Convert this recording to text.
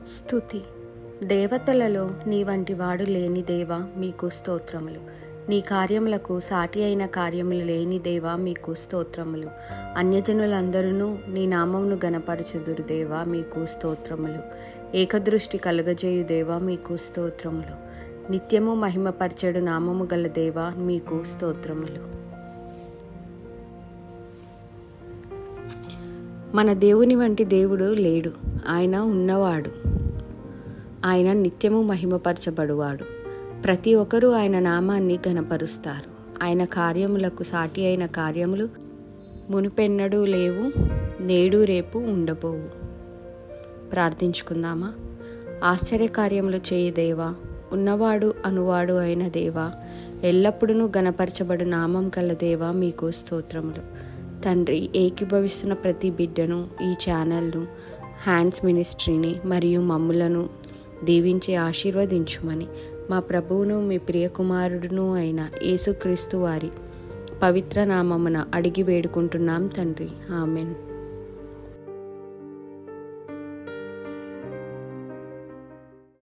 స్తుతి. దేవతలలో నీ వంటి వాడు లేని దేవా మీకు స్తోత్రములు. నీ కార్యములకు సాటి అయిన కార్యములు లేని దేవా మీకు స్తోత్రములు. అన్యజనులందరూ నీ నామమును గణపరచుదురు దేవా మీకు స్తోత్రములు. ఏకదృష్టి కలుగజేయు దేవా మీకు స్తోత్రములు. నిత్యము మహిమపరచెడు నామము గల దేవా మీకు స్తోత్రములు. మన దేవుని వంటి దేవుడు లేడు. ఆయన ఉన్నవాడు. ఆయన నిత్యము మహిమపరచబడువాడు. ప్రతి ఒక్కరూ ఆయన నామాన్ని ఘనపరుస్తారు. ఆయన కార్యములకు సాటి అయిన కార్యములు మునుపెన్నడూ లేవు, నేడు రేపు ఉండబోవు. ప్రార్థించుకుందామా. ఆశ్చర్యకార్యములు చేయి దేవా, ఉన్నవాడు అనువాడు అయిన దేవా, ఎల్లప్పుడూ ఘనపరచబడు నామం గల దేవా మీకు స్తోత్రములు. తండ్రి, ఏకీభవిస్తున్న ప్రతి బిడ్డను, ఈ ఛానల్ను, హ్యాండ్స్ మినిస్ట్రీని మరియు మమ్ములను దీవించి ఆశీర్వదించుమని మా ప్రభువును మీ ప్రియకుమారుడును అయిన యేసుక్రీస్తు వారి పవిత్ర నామమున అడిగి వేడుకుంటున్నాం తండ్రి. ఆమెన్.